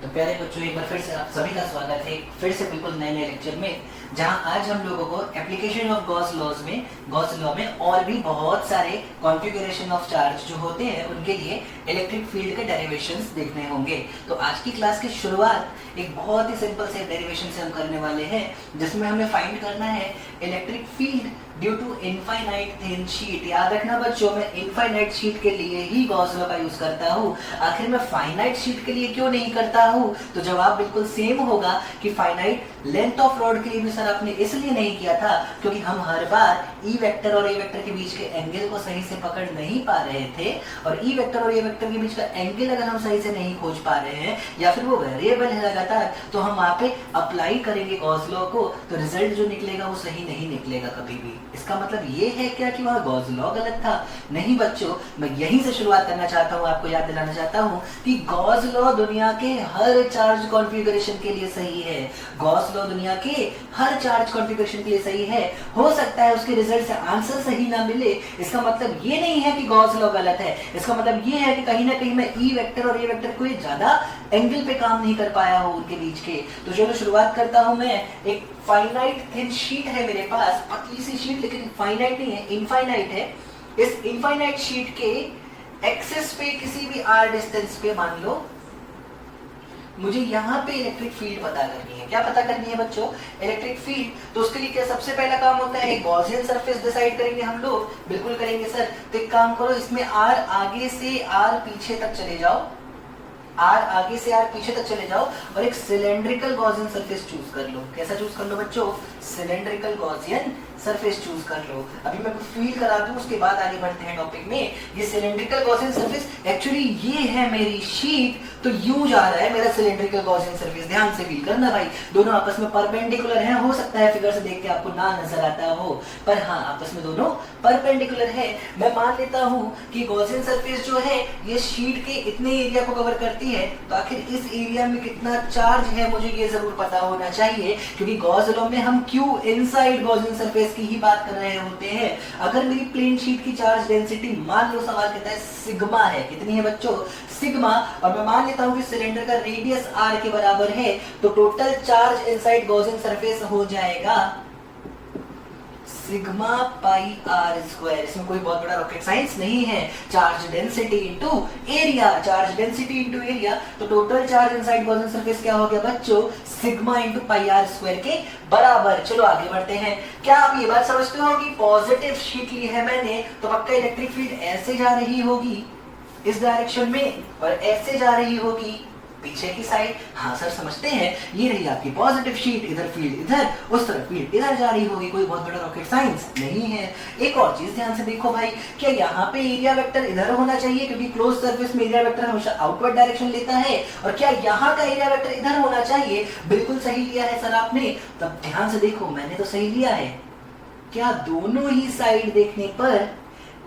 तो प्यारे बच्चों, एक बार फिर से आप सभी का स्वागत है फिर से बिल्कुल नए नए लेक्चर में, जहां आज हम लोगों को एप्लीकेशन ऑफ गॉस लॉ में और भी बहुत सारे कॉन्फ़िगरेशन ऑफ चार्ज जो होते हैं उनके लिए इलेक्ट्रिक फील्ड के डेरिवेशंस देखने होंगे। तो आज की क्लास की शुरुआत एक बहुत ही सिंपल से डेरिवेशन से हम करने वाले हैं, जिसमें हमें फाइंड करना है electric field due to infinite thin sheet. याद रखना बच्चों, मैं इनफाइनाइट शीट के लिए ही गॉस लॉ का यूज करता हूँ। आखिर मैं फाइनाइट शीट के लिए क्यों नहीं करता हूँ? तो जवाब बिल्कुल सेम होगा कि फाइनाइट लेंथ ऑफ रॉड के लिए भी सर आपने इसलिए नहीं किया था क्योंकि हम हर बार ई वेक्टर और ए वेक्टर के बीच के एंगल को सही से पकड़ नहीं पा रहे थे, और ई वेक्टर और ए वेक्टर के बीच का एंगल अगर हम सही से नहीं खोज पा रहे हैं या फिर वो वेरिएबल है लगातार, तो हम वहां पे अप्लाई करेंगे गॉस लॉ को, तो रिजल्ट जो निकलेगा वो सही नहीं निकलेगा कभी भी। इसका मतलब ये है क्या कि वह गॉस लॉ गलत था? नहीं बच्चों, मैं यहीं से शुरुआत करना चाहता हूँ, आपको याद दिलाना चाहता हूँ कि गॉस लॉ दुनिया के हर चार्ज कॉन्फ़िगरेशन के लिए सही है। गॉस लॉ दुनिया के हर चार्ज कॉन्फ़िगरेशन के लिए सही है। हो सकता है उसके रिजल्ट से आंसर सही ना मिले, इसका मतलब ये नहीं है कि गॉस लॉ गलत है। इसका मतलब ये है कि कहीं ना कहीं मैं ई वेक्टर और ए वेक्टर को ज्यादा एंगल पे काम नहीं कर पाया हूँ उनके बीच के। तो चलो शुरुआत करता हूँ मैं। एक फाइनाइट थिन शीट है मेरे पास, पतली सी शीट, लेकिन फाइनाइट नहीं है, इनफाइनाइट है। इस इनफाइनाइट शीट के एक्सिस पे किसी भी आर डिस्टेंस पे मान लो मुझे यहाँ पे इलेक्ट्रिक फील्ड पता करनी है। क्या पता करनी है बच्चों? Electric field. तो उसके लिए क्या सबसे पहला काम होता है? गॉसियन सरफेस डिसाइड करेंगे हम लोग। बिल्कुल करेंगे सर। तो एक काम करो, इसमें आर आगे से आर पीछे तक चले जाओ, आर आगे से आर पीछे तक चले जाओ और एक सिलेंड्रिकल गॉसियन सरफेस चूज कर लो। कैसा चूज कर लो बच्चों? सिलेंड्रिकल गॉसियन सरफेस चूज कर लो। अभी मैं कुछ फील करा दूं, उसके बाद आगे बढ़ते हैं टॉपिक में। ये सिलेंड्रिकल गॉसियन सरफेस, एक्चुअली ये है मेरी शीट, तो यूं जा रहा है मेरा सिलेंड्रिकल गॉसियन सरफेस। ध्यान से फील करना भाई, दोनों आपस में परपेंडिकुलर हैं। हो सकता है फिगर से देख के आपको ना नजर आता हो, पर हाँ आपस में दोनों परपेंडिकुलर है। मैं मान लेता हूं कि गॉसियन सरफेस जो है ये शीट के इतने एरिया को कवर करती है, तो आखिर इस एरिया में कितना चार्ज है मुझे ये जरूर पता होना चाहिए, क्योंकि गॉस लॉ में हम क्यू इनसाइड गॉसियन सरफेस की ही बात कर रहे होते हैं। अगर मेरी प्लेन शीट की चार्ज डेंसिटी मान लो सवाल कहता है सिग्मा है, कितनी है बच्चों? सिग्मा। और मैं मान लेता हूं कि सिलेंडर का रेडियस आर के बराबर है, तो total charge inside Gaussian surface हो जाएगा सिग्मा पाई आर स्क्वायर। इसमें कोई बहुत बड़ा रॉकेट साइंस नहीं है। Charge density into area, charge density into area, तो total charge inside Gaussian surface क्या हो गया बच्चों? Sigma into pi are square के बराबर। चलो आगे बढ़ते हैं। क्या आप ये बात समझते हो कि पॉजिटिव शीट ली है मैंने, तो पक्का इलेक्ट्रिक फील्ड ऐसे जा रही होगी इस डायरेक्शन में, और ऐसे जा रही होगी पीछे की साइड? हाँ सर समझते हैं। ये रही आपकी पॉजिटिव शीट, इधर फील्ड इधर, उस तरफ फील्ड इधर जा रही होगी। कोई बहुत बड़ा रॉकेट साइंस नहीं है। एक और चीज ध्यान से देखो भाई, क्या यहाँ पे एरिया वेक्टर इधर होना चाहिए? क्योंकि क्लोज सरफेस में एरिया वेक्टर हमेशा आउटवर्ड डायरेक्शन लेता है। और क्या यहाँ का एरिया वेक्टर इधर होना चाहिए? बिल्कुल सही लिया है सर आपने। तब ध्यान से देखो, मैंने तो सही लिया है। क्या दोनों ही साइड देखने पर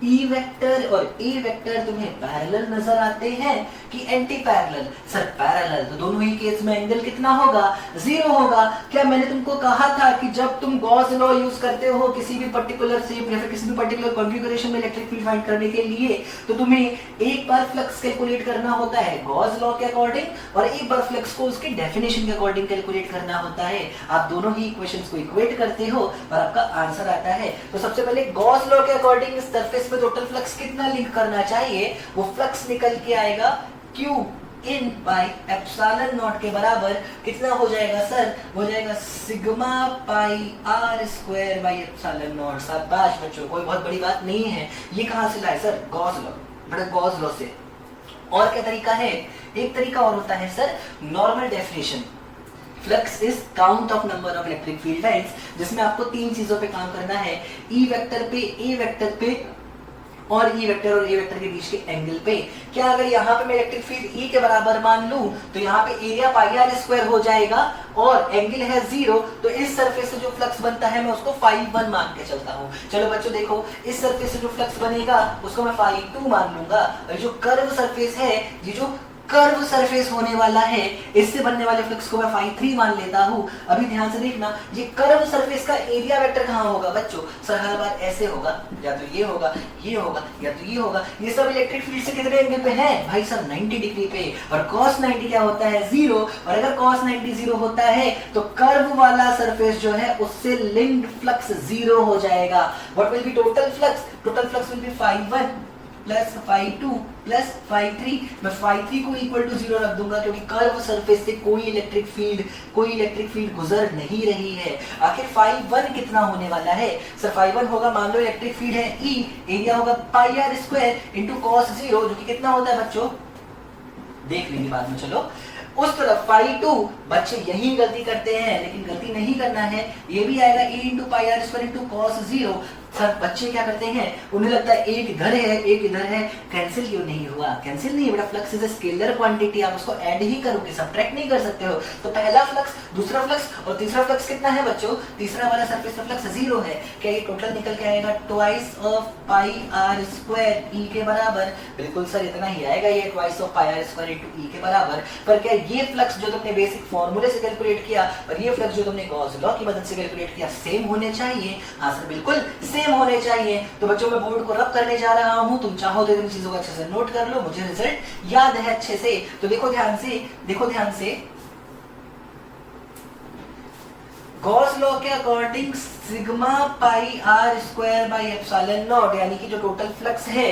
ई वेक्टर और ए वेक्टर तुम्हें पैरेलल नजर आते हैं कि एंटी पैरेलल? सर पैरेलल, तो दोनों ही केस में एंगल कितना होगा? 0 होगा। क्या मैंने तुमको कहा था कि जब तुम गॉस लॉ यूज करते हो किसी भी पर्टिकुलर शेप या फिर किसी भी पर्टिकुलर कॉन्फ़िगरेशन में इलेक्ट्रिक फील्ड फाइंड करने के लिए, तो तुम्हें एक बार फ्लक्स कैलकुलेट करना होता है गॉस लॉ के अकॉर्डिंग, और एक बार फ्लक्स को उसके डेफिनेशन के अकॉर्डिंग कैलकुलेट करना होता है। आप दोनों ही इक्वेशंस को इक्वेट करते हो और आपका आंसर आता है। तो सबसे पहले गॉस लॉ के अकॉर्डिंग इस सरफेस पे टोटल फ्लक्स कितना लिंक करना चाहिए? वो फ्लक्स निकल के आएगा Q in by epsilon naught के बराबर। कितना हो जाएगा सर? हो जाएगा sigma pi are square by epsilon naught. शाबाश बच्चों, कोई बहुत बड़ी बात नहीं है। ये कहां से लाए सर? गॉस लॉ, बड़ा गॉस लॉ से। और क्या तरीका है? एक तरीका और होता है sir, normal definition. Flux is count of number of electric field lines, जिसमें आपको तीन चीजों पे काम करना है, ई वेक्टर पे, ए वेक्टर पे और ई वेक्टर और ए वेक्टर के बीच के एंगल पे। क्या अगर यहाँ पे मैं इलेक्ट्रिक फील्ड ई के बराबर मान लूं, तो यहाँ पे एरिया पाई आर स्क्वायर हो जाएगा और एंगल है 0, तो इस सरफेस से जो फ्लक्स बनता है मैं उसको φ1 मान के चलता हूँ। चलो बच्चों देखो, इस सरफेस से जो फ्लक्स बनेगा उसको मैं φ2 मान लूंगा, और जो कर्व सरफेस है, ये जो कर्व सरफेस होने वाला है, इससे बनने वाले फ्लक्स को मैं phi3 मान लेता हूं। अभी ध्यान से देखना, ये कर्व सरफेस का एरिया वेक्टर कहां होगा बच्चों? सर हर बार ऐसे होगा, या तो ये होगा, ये होगा, या तो ये होगा। ये सब इलेक्ट्रिक फील्ड से कितने एंगल पे है भाई साहब? 90 डिग्री पे। और cos 90 क्या होता है? 0। और अगर cos 90 0 होता है तो कर्व वाला सरफेस जो है उससे लिंक्ड फ्लक्स 0 हो जाएगा। What will be total flux? Total flux will be phi1 plus phi2 plus phi3। मैं phi3 को इक्वल टू 0 रख दूंगा क्योंकि कर्व सरफेस से कोई इलेक्ट्रिक फील्ड गुजर नहीं रही है। आखिर phi1 कितना होने वाला है? सर phi1 होगा, मान लो इलेक्ट्रिक फील्ड है E, एरिया होगा पाई आर स्क्वायर इंटू cos 0, जो कि कितना होता है बच्चों? देख लेंगे बाद में। चलो उस तरफ phi2, बच्चे यही गलती करते हैं, लेकिन गलती नहीं करना है। ये भी आएगा E into pi are square into cos 0। Sir बच्चे क्या करते हैं, उन्हें लगता है एक इधर है एक इधर है, कैंसिल क्यों नहीं हुआ? कैंसिल नहीं बेटा, flux is a scalar quantity, आप उसको ऐड ही करोगे, सब्ट्रैक्ट नहीं कर सकते हो। तो पहला फ्लक्स, दूसरा फ्लक्स और तीसरा फ्लक्स कितना है बच्चों? तीसरा वाला सरफेस का फ्लक्स 0 है। क्या ये टोटल निकल के आएगा twice of pi are square E के बराबर? बिल्कुल सर इतना ही आएगा, ये twice of pi are square into E के बराबर। पर क्या ये फ्लक्स जो तुमने बेसिक फॉर्मूले से कैलकुलेट किया और ये फ्लक्स जो तुमने गॉस लॉ की मदद से कैलकुलेट किया सेम होने चाहिए? हाँ सर बिल्कुल सेम होने चाहिए। तो बच्चों मैं बोर्ड को रब करने जा रहा हूं, तुम चाहो तो इन चीजों को अच्छे से नोट कर लो, मुझे रिजल्ट याद है अच्छे से। तो देखो ध्यान से गॉस लॉ के according sigma pi are square by epsilon naught, यानी कि जो टोटल फ्लक्स है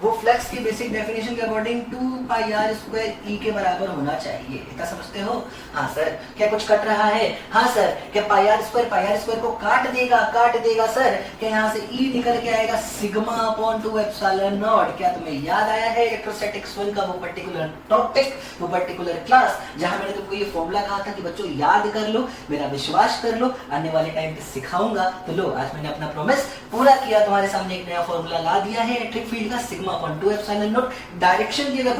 वो फ्लक्स की बेसिक डेफिनेशन के according 2 pi are square E के बराबर होना चाहिए। इतना समझते हो? हाँ सर। क्या कुछ कट रहा है? हाँ सर। क्या पाई आर स्क्वायर को काट देगा सर? क्या यहाँ से ई निकल के आएगा सिग्मा अपॉन 2 एप्सिलॉन नॉट? क्या तुम्हें याद आया है इलेक्ट्रोस्टैटिक्स 1 का वो पर्टिकुलर टॉपिक, वो पर्टिकुलर क्लास जहां मैंने तुमको ये फॉर्मूला कहा था कि बच्चों याद कर लो, मेरा विश्वास कर लो, आने वाले टाइम पे सिखाऊंगा। तो लो आज मैंने अपना प्रॉमिस पूरा किया, तुम्हारे सामने एक नया फॉर्मूला ला दिया है इलेक्ट्रिक फील्ड का, sigma upon 2 epsilon not. Direction की अगर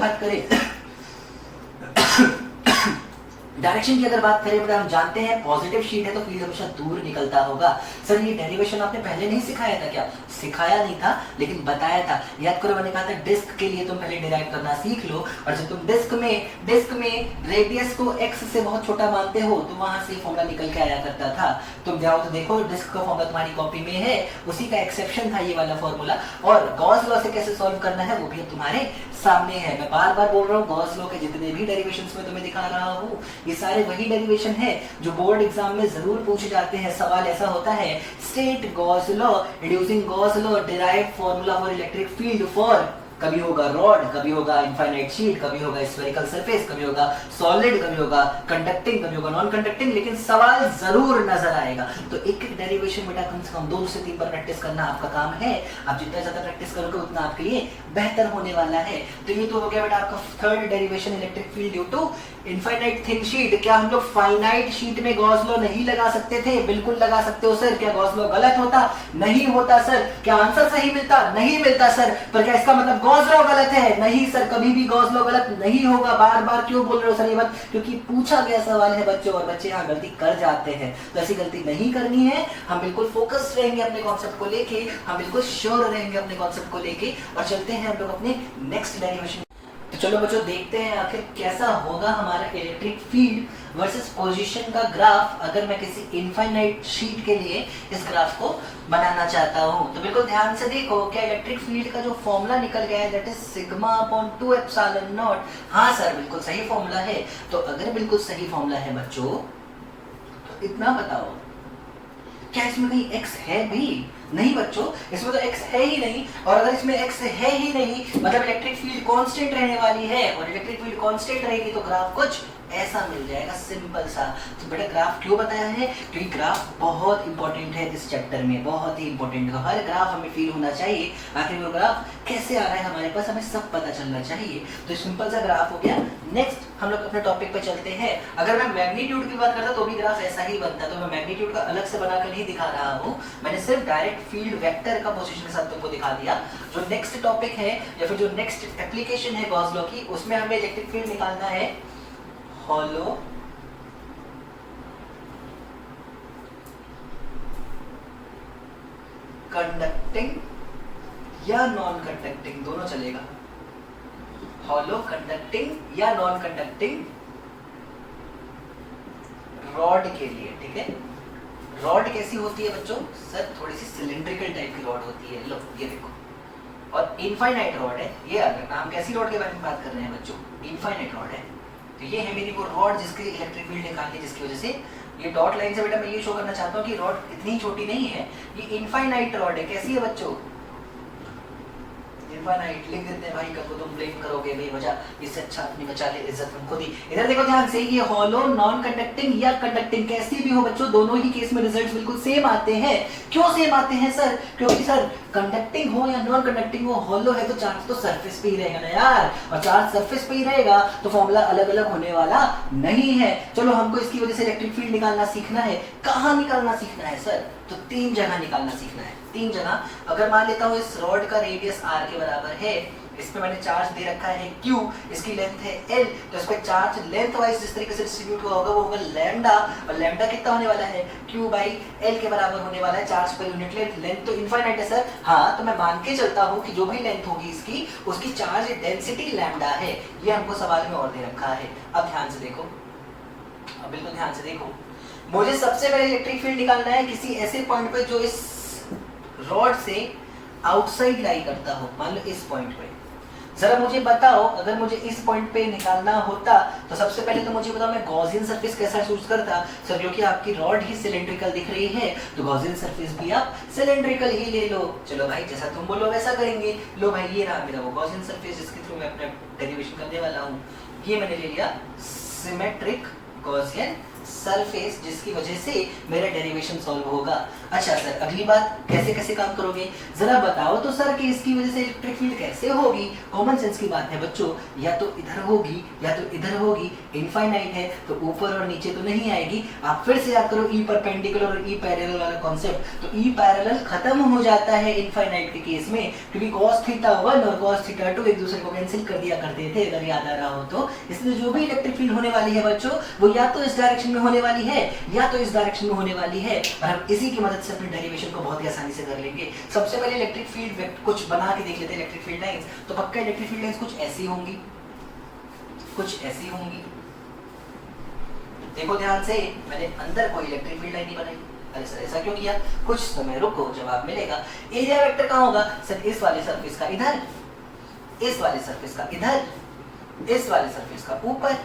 बात करें बेटा, हम जानते हैं पॉजिटिव शीट है तो फील्ड हमेशा दूर निकलता होगा। सर ये डेरिवेशन आपने पहले नहीं सिखाया था क्या? सिखाया नहीं था लेकिन बताया था। याद करो मैंने कहा था डिस्क के लिए तुम पहले डिराइव करना सीख लो, और जब तुम डिस्क में रेडियस को x से बहुत छोटा मानते हो तो वहां से फॉर्मूला निकल के आया करता था। तुम जाओ तो देखो डिस्क का फॉर्मूला तुम्हारी कॉपी में है, उसी का एक्सेप्शन था ये वाला फॉर्मूला। और गॉस लॉ से कैसे सॉल्व करना है वो भी अब तुम्हारे सामने है। मैं बार बार बोल रहा हूँ गॉस लॉ के जितने भी डेरिवेशंस में तुम्हें दिखा रहा हूँ ये सारे वही डेरिवेशन है जो बोर्ड एग्जाम में जरूर पूछे जाते हैं। सवाल ऐसा होता है state Gauss law, reducing Gauss law, derive formula for electric field for, कभी होगा रॉड, कभी होगा इनफाइनाइट शीट, कभी होगा स्फेरिकल सरफेस, कभी होगा सॉलिड, कभी होगा कंडक्टिंग, कभी होगा नॉन कंडक्टिंग, लेकिन सवाल जरूर नजर आएगा। तो एक एक डेरिवेशन बेटा कम से कम 2 से 3 बार प्रैक्टिस करना आपका काम है। आप जितना ज्यादा प्रैक्टिस करोगे उतना आपके लिए बेहतर होने वाला है। तो ये तो हो गया बेटा आपका third derivation electric field due to infinite thin sheet. क्या हम लोग फाइनाइट शीट में गॉस लॉ नहीं लगा सकते थे? बिल्कुल लगा सकते हो सर। क्या गॉस लॉ गलत होता? नहीं होता सर। क्या आंसर सही मिलता? नहीं मिलता सर। पर क्या इसका मतलब गॉस लॉ गलत है? नहीं सर, कभी भी गॉस लॉ गलत नहीं होगा। बार बार क्यों बोल रहे हो सर ये बात? क्योंकि पूछा गया सवाल है बच्चों, और बच्चे यहाँ गलती कर जाते हैं। तो ऐसी गलती नहीं करनी है। हम बिल्कुल फोकस्ड रहेंगे अपने कॉन्सेप्ट को लेके, हम बिल्कुल श्योर रहेंगे अपने कॉन्सेप्ट को लेके, और चलते हैं हम लोग अपने नेक्स्ट डेरिवेशन। तो चलो बच्चों देखते हैं आखिर कैसा होगा हमारा इलेक्ट्रिक फील्ड वर्सेस पोजीशन का ग्राफ अगर मैं किसी इनफाइनाइट शीट के लिए इस ग्राफ को बनाना चाहता हूं। तो बिल्कुल ध्यान से देखो, क्या इलेक्ट्रिक फील्ड का जो फॉर्मूला निकल गया है that is sigma upon 2 epsilon not. हाँ सर बिल्कुल सही फॉर्मूला है। तो अगर बिल्कुल सही फॉर्मूला है बच्चों तो इतना बताओ, क्या इसमें कहीं x है भी? नहीं बच्चों, इसमें तो x है ही नहीं। और अगर इसमें x है ही नहीं मतलब इलेक्ट्रिक फील्ड कांस्टेंट रहने वाली है, और इलेक्ट्रिक फील्ड कांस्टेंट रहेगी तो ग्राफ कुछ ऐसा मिल जाएगा सिंपल सा। तो बेटा ग्राफ क्यों बताया है? क्योंकि ग्राफ बहुत इंपॉर्टेंट है इस चैप्टर में, बहुत ही इंपॉर्टेंट। तो हर ग्राफ हमें फील होना चाहिए, आखिर वो ग्राफ कैसे आ रहा है हमारे पास हमें सब पता चलना चाहिए। तो सिंपल सा ग्राफ हो गया। नेक्स्ट हम लोग अपने टॉपिक पे चलते हैं। अगर मैं मैग्नीट्यूड की बात करता तो भी ग्राफ ऐसा ही बनता। तो मैं मैग्नीट्यूड का अलग से बनाकर नहीं दिखा रहा हूँ, मैंने सिर्फ डायरेक्ट फील्ड वेक्टर का पोजीशन के साथ तुमको दिखा दिया। जो नेक्स्ट टॉपिक है या फिर जो नेक्स्ट एप्लीकेशन है गॉस लॉ की, उसमें हमें इलेक्ट्रिक फील्ड निकालना है हॉलो कंडक्टिंग या नॉन कंडक्टिंग, दोनों चलेगा। हॉलो कंडक्टिंग या नॉन कंडक्टिंग रॉड के लिए, ठीक है। रॉड कैसी होती है बच्चों? सर थोड़ी सी सिलिंड्रिकल टाइप की रॉड होती है, लो ये देखो, और इनफाइनाइट रॉड है ये। अगर हम कैसी रॉड के बारे में बात कर रहे हैं बच्चों? इनफाइनाइट रॉड है। तो ये है मेरी वो रॉड जिसकी इलेक्ट्रिक फील्ड निकालनी है, जिसकी वजह से ये डॉट लाइन से बेटा मैं ये शो करना चाहता हूँ कि रॉड इतनी छोटी नहीं है, ये इनफाइनाइट रॉड है। कैसी है बच्चों? इनफाइनाइट। लिख देते हैं भाई, कल को तुम ब्लेम करोगे भाई वजह, इससे अच्छा अपनी बचा ले इज्जत तुम खुद ही। इधर देखो ध्यान से, ये हॉलो नॉन कंडक्टिंग या कंडक्टिंग कैसी भी हो बच्चों, दोनों ही केस में रिजल्ट्स बिल्कुल सेम आते हैं। क्यों सेम आते हैं सर? क्योंकि सर कंडक्टिंग हो या नॉन कंडक्टिंग हो, हॉलो है तो चार्ज तो सरफेस पे ही रहेगा ना यार, और चार्ज सरफेस पे ही रहेगा तो फॉर्मूला अलग अलग होने वाला नहीं है। चलो हमको इसकी वजह से इलेक्ट्रिक फील्ड निकालना सीखना है। कहाँ निकालना सीखना है सर? तो 3 जगह निकालना सीखना है, 3 जगह। अगर मान लेता हूँ इस रॉड का रेडियस r के बराबर है, इस पे मैंने चार्ज दे रखा है q, इसकी लेंथ है l, तो इस पे चार्ज लेंथ वाइज जिस तरीके से डिस्ट्रीब्यूट हुआ होगा वो होगा लैम्डा, और लैम्डा कितना होने वाला है? q बाई l के बराबर होने वाला है charge per unit length. Length तो इनफाइनाइट है सर, हाँ, तो मैं मान के चलता हूँ कि जो भी लेंथ होगी इसकी, उसकी चार्ज डेंसिटी लैम्डा है। ये हमको सवाल में और दे रखा है। अब ध्यान से देखो, अब बिल्कुल ध्यान से देखो, मुझे सबसे पहले इलेक्ट्रिक फील्ड निकालना है किसी ऐसे पॉइंट पे जो इस रॉड से आउटसाइड लाई करता हो। मान लो इस पॉइंट पे, जरा मुझे बताओ, अगर मुझे इस पॉइंट पे निकालना होता तो सबसे पहले तो मुझे बताओ मैं गॉसियन सरफेस कैसा चूज करता। सर क्योंकि आपकी रॉड ही सिलेंड्रिकल दिख रही है तो गॉसियन सरफेस भी आप सिलेंड्रिकल ही ले लो। चलो भाई जैसा तुम बोलो वैसा करेंगे। लो भाई ये रहा मेरा वो गॉसियन सरफेस जिसके थ्रू मैं अपना डेरिवेशन करने वाला हूँ। ये मैंने ले लिया सिमेट्रिक गॉसियन सरफेस, जिसकी वजह से मेरा डेरिवेशन सॉल्व होगा। अच्छा सर अगली बात कैसे कैसे काम करोगे जरा बताओ तो सर कि इसकी वजह से इलेक्ट्रिक फील्ड कैसे होगी? कॉमन सेंस की बात है बच्चों, या तो इधर होगी या तो इधर होगी। इनफाइनाइट है तो ऊपर और नीचे तो नहीं आएगी। आप फिर से याद करो ई परपेंडिकुलर और ई पैरेलल वाला कॉन्सेप्ट। तो ई पैरेलल खत्म हो जाता है इनफाइनाइट के केस में, क्योंकि cos θ1 और cos θ2 एक दूसरे को कैंसिल कर दिया करते थे, अगर याद आ रहा हो तो। इसलिए जो भी इलेक्ट्रिक फील्ड होने वाली है बच्चों, वो या तो इस डायरेक्शन में होने वाली है या तो इस डायरेक्शन में होने वाली है, और हम इसी की मदद से अपने डेरिवेशन को बहुत ही आसानी से कर लेंगे। सबसे पहले इलेक्ट्रिक फील्ड कुछ बना के देख लेते हैं। इलेक्ट्रिक फील्ड लाइंस, तो पक्का इलेक्ट्रिक फील्ड लाइंस कुछ ऐसी होंगी, कुछ ऐसी होंगी। देखो ध्यान से, मैंने अंदर कोई इलेक्ट्रिक फील्ड लाइन नहीं बनाई। अरे सर ऐसा क्यों किया? कुछ समय रुको, जवाब मिलेगा। एरिया वेक्टर कहाँ होगा? सर इस वाले सरफेस का इधर, इस वाले सरफेस का इधर, इस वाले सरफेस का ऊपर,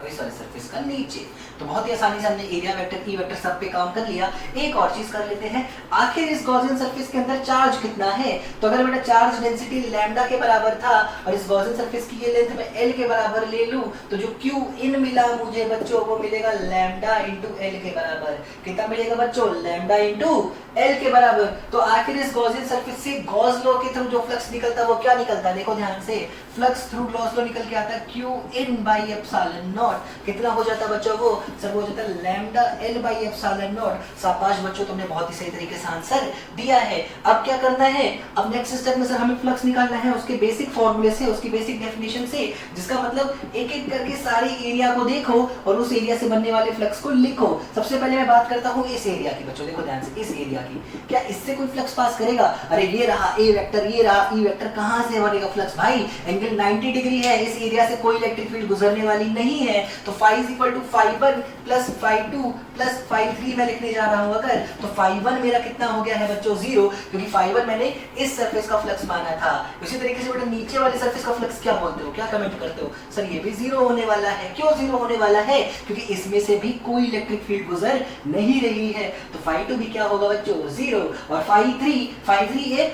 इस वाले सरफेस का नीचे। तो बहुत ही आसानी से हमने एरिया वेक्टर, ई वेक्टर सब पे काम कर लिया। एक और चीज कर लेते हैं, आखिर इस गॉसियन सरफेस के अंदर चार्ज कितना है? तो अगर बेटा चार्ज डेंसिटी लैम्डा के बराबर था और इस गॉसियन सरफेस की ये लेंथ मैं एल के बराबर ले लूं, तो जो क्यू इन मिला मुझे बच्चों वो मिलेगा लैम्डा इंटू एल के बराबर। कितना मिलेगा बच्चों? लैम्डा इंटू एल के बराबर। तो आखिर इस गॉसियन सरफेस से गॉस लॉ के थ्रू जो फ्लक्स निकलता है वो क्या निकलता है? देखो ध्यान से, फ्लक्स थ्रू गॉस लॉ निकल के आता है Q in by epsilon not. कितना हो जाता है बच्चों? वो सर हो जाता है lambda L by epsilon naught. शाबाश बच्चों, तुमने बहुत ही सही तरीके से आंसर दिया है। अब क्या करना है? अब नेक्स्ट स्टेप में सर हमें फ्लक्स निकालना है उसके बेसिक फॉर्मूले से, उसकी बेसिक डेफिनेशन से, जिसका मतलब एक एक करके सारे एरिया को देखो और उस एरिया से बनने वाले फ्लक्स को लिखो। सबसे पहले मैं बात करता हूँ इस एरिया की बच्चों, देखो ध्यान से, इस एरिया की। क्या इससे कोई फ्लक्स पास करेगा? अरे ये रहा ए वेक्टर, ये रहा ई वेक्टर, कहाँ से बनेगा फ्लक्स? भाई एंगल 90 डिग्री है, इस एरिया से कोई इलेक्ट्रिक फील्ड गुजरने वाली नहीं है। तो phi is equal to phi1 plus phi2 plus phi3 मैं लिखने जा रहा हूँ अगर, तो phi1 मेरा कितना हो गया है बच्चों? 0, क्योंकि phi1 मैंने इस सरफेस का फ्लक्स माना था। इसी तरीके से बेटा नीचे वाले सरफेस का फ्लक्स क्या बोलते हो, क्या कमेंट करते हो? सर ये भी 0 होने वाला है। क्यों 0 होने वाला है? क्योंकि इसमें से भी कोई इलेक्ट्रिक फील्ड गुजर नहीं रही है। तो phi2 भी क्या होगा बच्चों? 0। और phi3 है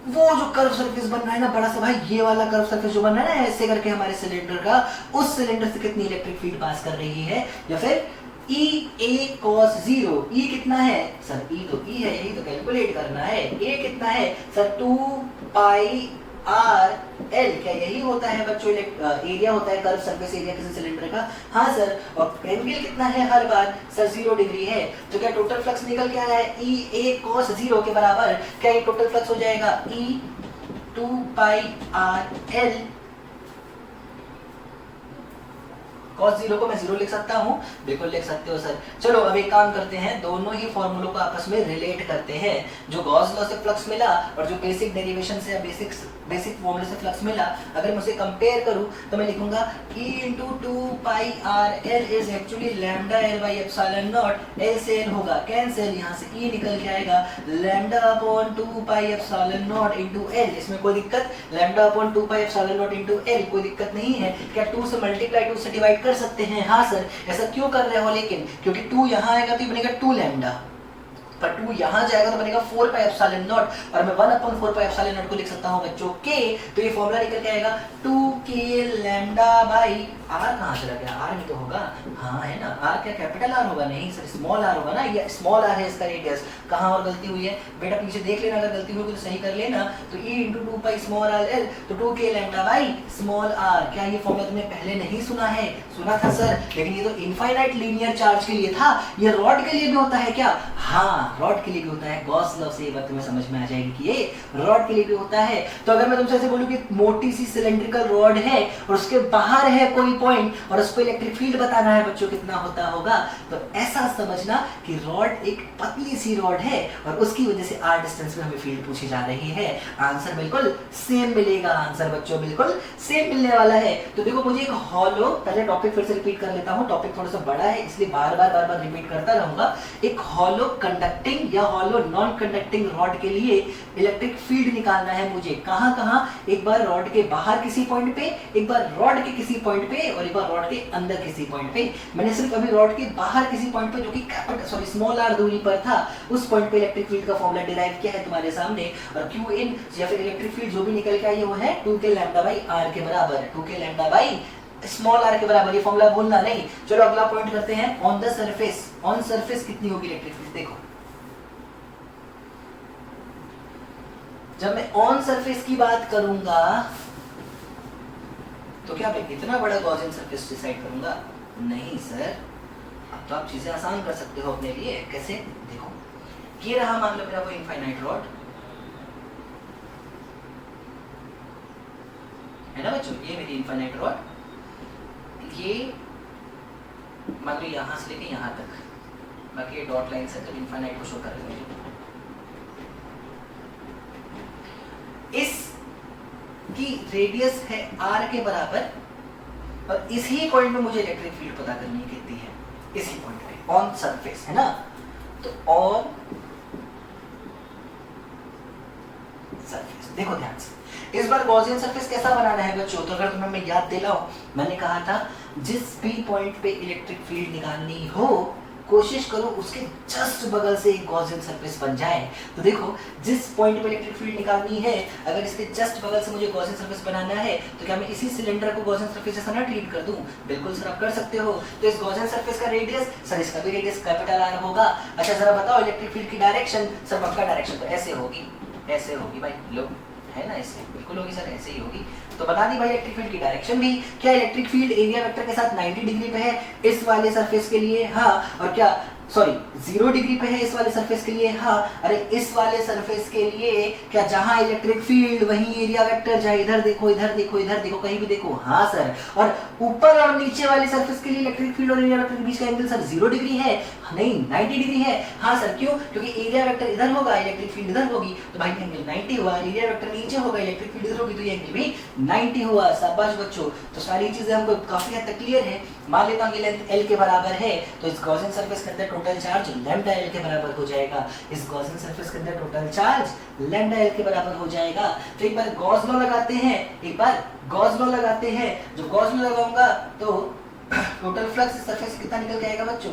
वो जो कर्व सरफेस बन रहा है ना बड़ा सा, भाई ये वाला कर्व सरफेस जो बन रहा है ना ऐसे करके हमारे सिलेंडर का, उस सिलेंडर से कितनी इलेक्ट्रिक फील्ड पास कर रही है? या फिर E A cos 0, E कितना है सर? E तो E है, यही तो कैलकुलेट करना है। A कितना है सर? 2 पाई R L, क्या यही होता है बच्चों एरिया होता है कर्व सरफेस एरिया किसी सिलेंडर का? हाँ सर। और एंगल कितना है हर बार? सर 0 डिग्री है। तो क्या टोटल फ्लक्स निकल के आया है E A cos 0 के बराबर? क्या ये टोटल फ्लक्स हो जाएगा E 2 पाई R L cos 0 को मैं 0 लिख सकता हूँ, बिल्कुल लिख सकते हो सर। चलो अब एक काम करते हैं, दोनों ही फॉर्मूलों को आपस में रिलेट करते हैं। जो गॉस लॉ से फ्लक्स मिला और जो बेसिक डेरिवेशन से बेसिक फॉर्मूले से फ्लक्स मिला, अगर मैं उसे कंपेयर करूं तो मैं लिखूंगा E into 2 pi r l is actually lambda l by epsilon naught, l से l होगा कैंसिल, यहाँ से E निकल के आएगा lambda upon 2 pi epsilon naught into l। इसमें कोई दिक्कत, lambda upon 2 pi epsilon naught into l कोई दिक्कत नहीं है। क्या 2 से मल्टीप्लाई 2 से डिवाइड कर सकते हैं? हाँ सर। ऐसा क्यों कर रहे हो लेकिन? क्योंकि 2 यहाँ आएगा तो ये बनेगा 2 लैम्डा, पर 2 यहाँ जाएगा तो बनेगा 4 पाई एप्सिलॉन नॉट, और मैं 1/4 पाई एप्सिलॉन नॉट को लिख सकता हूँ बच्चों के, तो ये फॉर्मूला निकल के आएगा 2k लैम्डा बाई r। कहाँ चला गया? r नहीं तो होगा, हाँ है ना, r क्या कैपिटल r होगा? नहीं सर, स्मॉल r होगा ना, ये स्मॉल r है इसका रेडियस। कहाँ और गलती हुई है बेटा? पीछे देख लेना, अगर गलती होगी तो सही कर लेना। तो e into 2 pi small r l, तो 2k lambda by small r। क्या ये फॉर्मूला तुमने पहले नहीं सुना है? सुना था सर, लेकिन ये तो इनफाइनाइट लीनियर चार्ज के लिए था, ये रॉड के लिए भी होता है क्या? हाँ, रॉड के लिए भी होता है। गॉस लॉ से ये बात तुम्हें समझ में आ जाएगी कि ये रॉड के लिए भी होता है। तो अगर मैं तुमसे ऐसे बोलूं कि मोटी सी सिलेंड्रिकल रॉड है और उसके बाहर है कोई पॉइंट और उस पर इलेक्ट्रिक फील्ड बताना है बच्चों कितना होता होगा, तो ऐसा समझना कि रॉड एक पतली सी रॉड है और उसकी वजह से r डिस्टेंस में हमें फील्ड पूछी जा रही है। आंसर बिल्कुल सेम मिलेगा, आंसर बच्चों बिल्कुल सेम मिलने वाला है। तो देखो मुझे एक हॉलो, पहले टॉपिक फिर से रिपीट कर लेता हूँ, टॉपिक थोड़ा सा बड़ा है इसलिए बार बार रिपीट करता रहूंगा। एक हॉलो कंडक्टिंग या हॉलो नॉन कंडक्टिंग रॉड के लिए इलेक्ट्रिक फील्ड निकालना है मुझे। कहां कहां? एक बार रॉड के बाहर किसी पॉइंट पे, एक बार रॉड के किसी पॉइंट पे, और एक बार रॉड के अंदर किसी पॉइंट पे। मैंने सिर्फ अभी रॉड के बाहर किसी पॉइंट पे जो कि स्मॉल r दूरी पर था, उस पॉइंट पे इलेक्ट्रिक फील्ड का फॉर्मूला डिराइव किया है तुम्हारे सामने। और क्यू इन या फिर इलेक्ट्रिक फील्ड जो भी निकल के आई वो है 2k लैम्डा बाई r के बराबर, 2k lambda by small r के बराबर। ये फॉर्मूला भूलना नहीं। चलो अगला पॉइंट करते हैं, on the surface. On surface कितनी होगी इलेक्ट्रिक फील्ड? देखो जब मैं ऑन सरफेस की बात करूंगा तो क्या मैं इतना बड़ा गॉसियन सरफेस डिसाइड करूंगा? नहीं सर, अब तो आप चीजें आसान कर सकते हो अपने लिए। कैसे? देखो ये रहा मान लो मेरा वो इनफाइनाइट रॉड है ना बच्चों, ये मेरी इनफाइनाइट रॉड, ये मान लो यहां से लेके यहां तक, बाकी ये डॉट लाइन से तो इनफाइनाइट को शो कर रहे हैं। इस की रेडियस है r के बराबर और इसी पॉइंट में मुझे इलेक्ट्रिक फील्ड पता करनी कहती है, इसी पॉइंट पे ऑन सरफेस है ना। तो ऑन सरफेस देखो ध्यान से, इस बार गॉसियन सरफेस कैसा बनाना है बच्चों? तो अगर तुम्हें मैं याद दिलाऊं, मैंने कहा था जिस भी पॉइंट पे इलेक्ट्रिक फील्ड निकालनी हो कोशिश करो उसके जस्ट बगल से एक गॉसियन सरफेस बन जाए। तो देखो जिस पॉइंट पे इलेक्ट्रिक फील्ड निकालनी है, अगर इसके जस्ट बगल से मुझे गॉसियन सरफेस बनाना है तो क्या मैं इसी सिलेंडर को गॉसियन सरफेस जैसा ना ट्रीट कर दूं? बिल्कुल सर, आप कर सकते हो। तो इस गॉसियन सरफेस का रेडियस, सर इसका भी रेडियस कैपिटल R होगा। अच्छा जरा बताओ इलेक्ट्रिक फील्ड की डायरेक्शन? सर पक्का डायरेक्शन तो ऐसे होगी, ऐसे होगी भाई, लो है ना, ऐसे बिल्कुल होगी सर, ऐसे ही होगी। तो बता दी भाई इलेक्ट्रिक फील्ड की डायरेक्शन भी। क्या इलेक्ट्रिक फील्ड एरिया वेक्टर के साथ 90 डिग्री पे है इस वाले सरफेस के लिए? हाँ। और क्या 0 डिग्री पे है इस वाले सरफेस के लिए? हाँ। अरे इस वाले सरफेस के लिए क्या जहां इलेक्ट्रिक फील्ड वहीं एरिया वेक्टर, चाहे इधर देखो इधर देखो इधर देखो कहीं भी देखो। हाँ सर। और ऊपर और नीचे वाले सरफेस के लिए इलेक्ट्रिक फील्ड और एरिया वेक्टर के बीच का एंगल सर 0 डिग्री है? नहीं 90 डिग्री है। हाँ सर क्यों? क्योंकि एरिया वेक्टर इधर होगा, इलेक्ट्रिक फील्ड इधर होगी, तो भाई एंगल 90 हुआ। एरिया वेक्टर नीचे होगा, इलेक्ट्रिक फील्ड इधर होगी, तो ये एंगल भी 90 हुआ। शाबाश बच्चों। तो सारी चीजें हमको काफी हद तक क्लियर है। मान लेता हूँ ये लेंथ L के बराबर है, तो इस गॉसियन सरफेस के अंदर टोटल चार्ज लैम्डा L के बराबर हो जाएगा। इस गॉसियन सरफेस के अंदर टोटल चार्ज लैम्डा L के बराबर हो जाएगा। तो एक बार गॉस लॉ लगाते हैं, एक बार गॉस लॉ लगाते हैं। जो गॉस लॉ लगाऊंगा तो टोटल फ्लक्स इस सरफेस कितना निकल के आएगा बच्चों?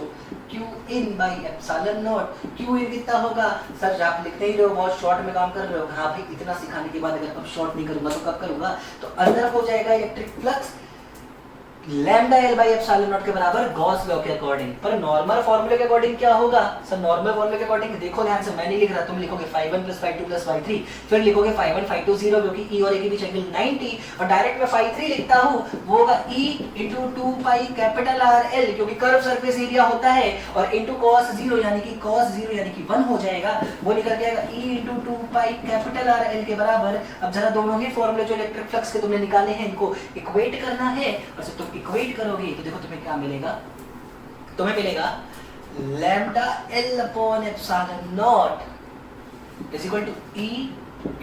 Q in by epsilon naught। Q in कितना होगा? सर आप लिखते ही रहो, बहुत शॉर्ट में काम कर रहे हो। हाँ भाई, इतना सिखाने के बाद अगर अब शॉर्ट नहीं करूंगा तो कब करूंगा? तो अंदर हो जाएगा electric flux lambda L by epsilon naught के बराबर गॉस लॉ के अकॉर्डिंग। पर नॉर्मल फॉर्मूले के अकॉर्डिंग क्या होगा? सर नॉर्मल फॉर्मूले के अकॉर्डिंग देखो ध्यान से, मैं नहीं लिख रहा, तुम लिखोगे phi1 + phi2 + phi3, फिर लिखोगे phi1 phi2 0 क्योंकि E और A के बीच एंगल 90, और डायरेक्ट मैं phi3 लिखता हूं, वो होगा E * 2 pi कैपिटल RL क्योंकि कर्व सरफेस एरिया होता है, और इनटू cos 0 यानी कि cos 0 यानी कि 1 हो जाएगा, वो निकल जाएगा E * 2 pi कैपिटल RL के बराबर। अब जरा दोनों ही फॉर्मूले जो इलेक्ट्रिक फ्लक्स के तुमने निकाले हैं इनको इक्वेट करना है, और जब तुम इक्वेट करोगे तो देखो तुम्हें क्या मिलेगा, तुम्हें मिलेगा lambda L upon epsilon naught is equal to E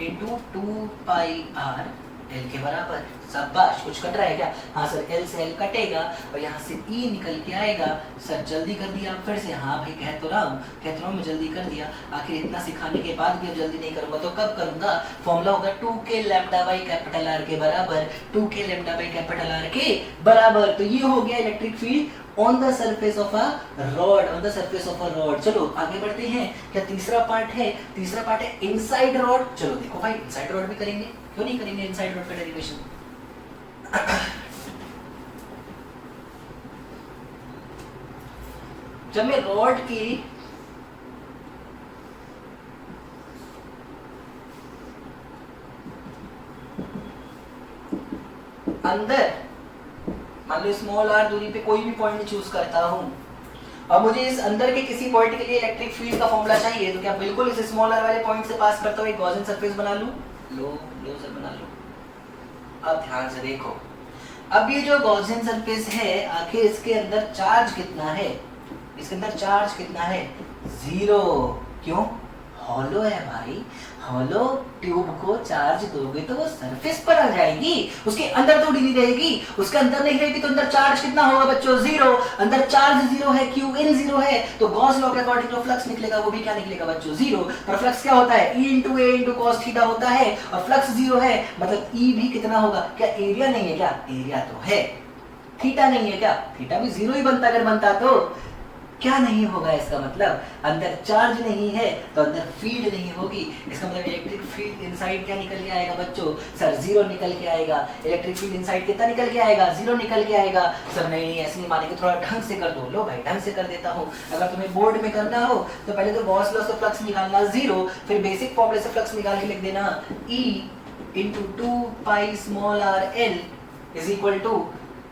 into 2 pi R L के बराबर। शाबाश, कुछ कट रहा है क्या? हाँ सर, एल से एल कटेगा और यहाँ से ई निकल के आएगा। सर जल्दी कर दिया आप फिर से? हाँ भाई कह तो रहा हूँ मैं जल्दी कर दिया। आखिर इतना सिखाने के बाद भी अब जल्दी नहीं करूंगा तो कब करूंगा? फॉर्मूला होगा 2k lambda by capital are के बराबर, 2k lambda by capital are के बराबर। तो ये हो गया electric field on the surface of a rod, on the surface of a rod. चलो आगे बढ़ते हैं। क्या तीसरा पार्ट है? तीसरा पार्ट है इनसाइड रॉड। चलो देखो भाई, इनसाइड रॉड भी करेंगे, क्यों नहीं करेंगे इनसाइड रॉड का डेरिवेशन। जब मैं रॉड की अंदर मान लो स्मॉल आर दूरी पे कोई भी पॉइंट चूज करता हूं, अब मुझे इस अंदर के किसी पॉइंट के लिए इलेक्ट्रिक फील्ड का फॉर्मूला चाहिए, तो क्या बिल्कुल इस स्मॉल आर वाले पॉइंट से पास करता हुआ एक गॉसियन सरफेस बना लूं? लो सर बना लो। अब ध्यान से देखो, अब ये जो गॉसियन सरफेस है, आखिर इसके अंदर चार्ज कितना है? इसके अंदर चार्ज कितना है? 0। क्यों? हॉलो है भाई। हॉलो ट्यूब को चार्ज दोगे तो वो सरफेस पर आ जाएगी, उसके अंदर थोड़ी नहीं रहेगी। उसके अंदर नहीं रहेगी तो अंदर चार्ज कितना होगा बच्चों? 0। अंदर चार्ज 0 है, क्यू इन 0 है, तो गॉस लॉ के अकॉर्डिंग जो फ्लक्स निकलेगा वो भी क्या निकलेगा बच्चों? 0। पर फ्लक्स क्या होता है? E इंटू ए इंटू कॉस थीटा होता है, और फ्लक्स 0 है मतलब E भी कितना होगा? क्या एरिया नहीं है क्या? एरिया तो है। थीटा नहीं है क्या? थीटा भी 0 ही बनता अगर बनता तो। क्या नहीं होगा? इसका मतलब अंदर चार्ज नहीं है तो अंदर फील्ड नहीं होगी। इसका मतलब इलेक्ट्रिक फील्ड इनसाइड क्या निकल के आएगा बच्चों? सर 0 निकल के आएगा। इलेक्ट्रिक फील्ड इनसाइड कितना निकल के आएगा? 0 निकल के आएगा। सर नहीं ऐसे नहीं मानेंगे, थोड़ा ढंग से कर दो। लो भाई ढंग से कर देता हूँ। अगर तुम्हें बोर्ड में करना हो तो पहले तो गॉस लॉ से फ्लक्स निकालना 0, फिर बेसिक फॉर्मूले से फ्लक्स निकाल के लिख देना E into 2 pi small R L is equal to,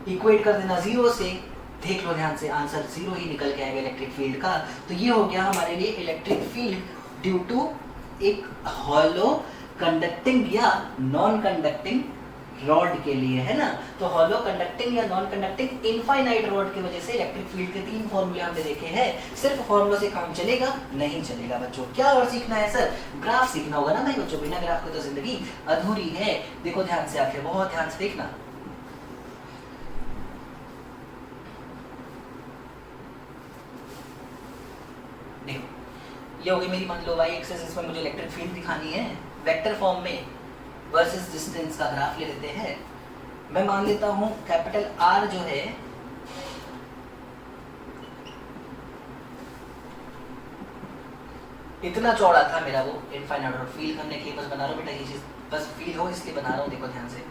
equate कर देना 0 से। देख लो ध्यान से, आंसर 0 ही निकल के आएगा इलेक्ट्रिक फील्ड का। तो ये हो गया हमारे लिए इलेक्ट्रिक फील्ड ड्यू टू एक हॉलो कंडक्टिंग या नॉन कंडक्टिंग रॉड के लिए, है ना। तो हॉलो कंडक्टिंग या नॉन कंडक्टिंग इनफाइनाइट रॉड की वजह से इलेक्ट्रिक फील्ड के 3 फॉर्मूले हमने देखे हैं। सिर्फ फॉर्मूलों से काम चलेगा नहीं चलेगा बच्चों। क्या और सीखना है सर? ग्राफ सीखना होगा ना भाई बच्चों, बिना ग्राफ के तो जिंदगी अधूरी है। देखो ध्यान से, आखिर बहुत ध्यान से देखना। देखो ये होगी मेरी मान लो वाई एक्सिस, इसमें मुझे इलेक्ट्रिक फील्ड दिखानी है वेक्टर फॉर्म में वर्सेस डिस्टेंस का ग्राफ ले लेते हैं। मैं मान लेता हूं कैपिटल आर जो है इतना चौड़ा था मेरा वो इनफाइनाइट रॉड। फील्ड करने के लिए बस बना रहा हूं बेटा, ये चीज बस फील हो इसलिए बना रहा हूं। देखो ध्यान से,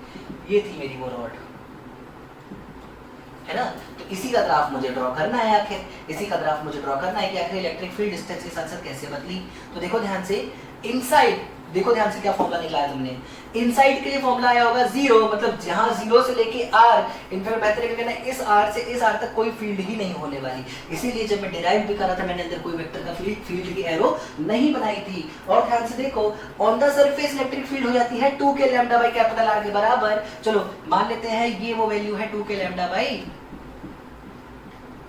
ये थी मेरी वो रॉड, है ना। तो इसी का ग्राफ मुझे ड्रॉ करना है। आखिर इसी का ग्राफ मुझे ड्रॉ करना है कि आखिर इलेक्ट्रिक फील्ड डिस्टेंस के साथ साथ कैसे बदली। तो देखो ध्यान से, इनसाइड देखो ध्यान से क्या फॉर्मूला निकला है तुमने। इनसाइड के लिए फॉर्मूला आया होगा 0, मतलब जहां 0 से लेके r, इनफैक्ट बेहतर है कहना इस r से इस r तक कोई फील्ड ही नहीं होने वाली। इसीलिए जब मैं डिराइव भी कर रहा था मैंने अंदर कोई वेक्टर का फील्ड की एरो नहीं बनाई थी। और ध्यान से देखो, on the surface electric field हो जाती है 2k lambda by capital R के बराबर। चलो मान लेते हैं ये वो वैल्यू है 2k lambda by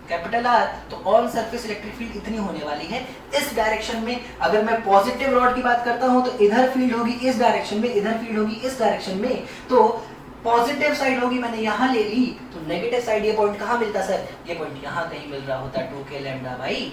capital are. तो ऑन सरफेस इलेक्ट्रिक फील्ड इतनी होने वाली है इस डायरेक्शन में। अगर मैं पॉजिटिव रॉड की बात करता हूं तो इधर फील्ड होगी इस डायरेक्शन में, इधर फील्ड होगी इस डायरेक्शन में। तो पॉजिटिव साइड होगी, मैंने यहां ले ली, तो नेगेटिव साइड ये पॉइंट कहां मिलता सर? ये पॉइंट यहां कहीं मिल रहा होता 2k lambda by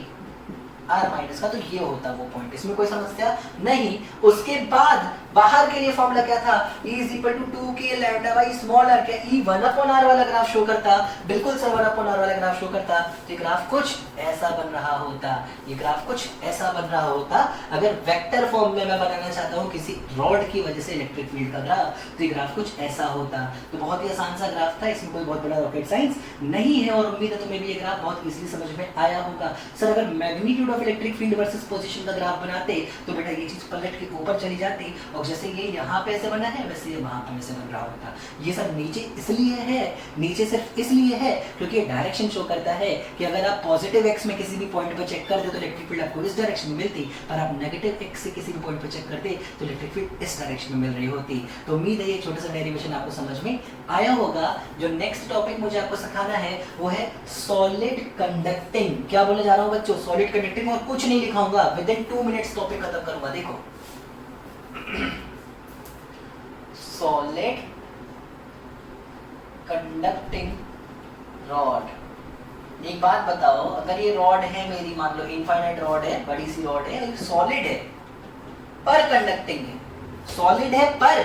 are minus का। तो ये होता वो पॉइंट, इसमें कोई समस्या नहीं। उसके बाद बाहर के लिए फॉर्मूला क्या था? E is equal to 2k lambda by small r। क्या E 1/r वाला ग्राफ शो करता? बिल्कुल सर 1/r वाला ग्राफ शो करता। तो ये ग्राफ कुछ ऐसा बन रहा होता, ये ग्राफ कुछ ऐसा बन रहा होता। अगर वेक्टर फॉर्म में मैं बनाना चाहता हूँ किसी रॉड की वजह से इलेक्ट्रिक फील्ड का ग्राफ, तो ये ग्राफ कुछ ऐसा होता। तो बहुत ही आसान सा ग्राफ था, इसमें कोई बहुत बड़ा रॉकेट साइंस नहीं है। और उम्मीद है तुम्हें भी ये ग्राफ बहुत इजीली समझ में आया होगा। सर अगर magnitude of electric field versus position का ग्राफ बनाते तो बेटा ये चीज पलट के ऊपर चली जाती और और जैसे ये यहाँ पे ऐसे बना है वैसे ये वहाँ पे वैसे बन रहा होता। ये सब नीचे इसलिए है, नीचे सिर्फ इसलिए है क्योंकि ये डायरेक्शन शो करता है कि अगर आप पॉजिटिव एक्स में किसी भी पॉइंट पर चेक कर दे तो इलेक्ट्रिक फील्ड आपको इस डायरेक्शन में मिलती, पर आप नेगेटिव एक्स से किसी भी पॉइंट पर चेक करते तो इलेक्ट्रिक फील्ड इस डायरेक्शन में मिल रही होती। तो उम्मीद है ये छोटा सा डेरिवेशन आपको समझ में आया होगा। जो नेक्स्ट टॉपिक मुझे आपको सिखाना है वो है सॉलिड कंडक्टिंग। क्या बोलने जा रहा हूँ बच्चों? सॉलिड कंडक्टिंग, और कुछ नहीं लिखाऊंगा, विद इन 2 मिनट्स टॉपिक खत्म करूंगा। देखो सॉलिड कंडक्टिंग रॉड। एक बात बताओ, अगर ये रॉड है मेरी, मान लो इनफाइनाइट रॉड है, बड़ी सी रॉड है, सॉलिड है पर कंडक्टिंग है, सॉलिड है पर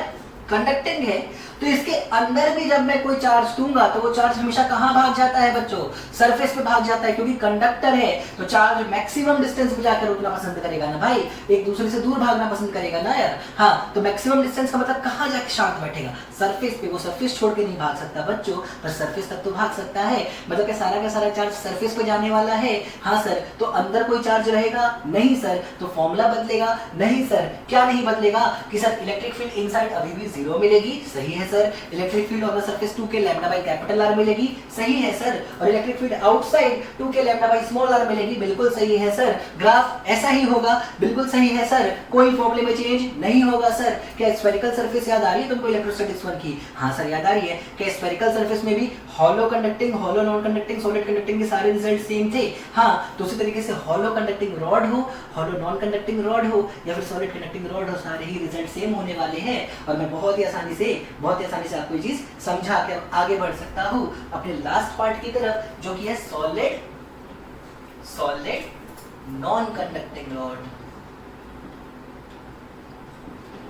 कंडक्टिंग है, तो इसके अंदर भी जब मैं कोई चार्ज दूंगा तो वो चार्ज हमेशा कहां भाग जाता है बच्चों? सरफेस पे भाग जाता है, क्योंकि कंडक्टर है तो चार्ज मैक्सिमम डिस्टेंस पे जाकर रुकना पसंद करेगा ना भाई, एक दूसरे से दूर भागना पसंद करेगा ना यार। हाँ, तो मैक्सिमम डिस्टेंस का मतलब कहां जाके शांत बैठेगा? सरफेस पे। वो सरफेस छोड़ के नहीं भाग सकता बच्चों, पर सरफेस तक तो भाग सकता है। मतलब कि सारा का सारा चार्ज सरफेस पे जाने वाला है। हाँ सर, तो अंदर कोई चार्ज रहेगा? नहीं सर। तो फॉर्मूला बदलेगा? नहीं सर। क्या नहीं बदलेगा? कि सर इलेक्ट्रिक फील्ड इनसाइड अभी भी 0 मिलेगी। सही है sir. Electric field on the surface 2k lambda by capital R मिलेगी। सही है सर। और electric field outside 2k lambda by small r मिलेगी। बिल्कुल सही है सर। ग्राफ ऐसा ही होगा। बिल्कुल सही है सर। कोई फॉर्मूले में चेंज नहीं होगा सर। क्या स्फेरिकल सरफेस याद आ रही है तुमको इलेक्ट्रोस्टैटिक्स 1 की? हाँ सर याद आ रही है। क्या स्फेरिकल सरफेस में भी hollow conducting, hollow non conducting, solid conducting के सारे रिजल्ट सेम थे? हाँ, तो उसी तरीके से हॉलो कंडक्टिंग रॉड हो, हॉलो नॉन कंडक्टिंग रॉड हो या फिर सॉलिड कंडक्टिंग रॉड हो, सारे ही रिजल्ट सेम होने वाले हैं। और मैं बहुत ही आसानी से आपको ये चीज समझा के आगे बढ़ सकता हूं अपने लास्ट पार्ट की तरफ, जो कि है solid non conducting rod.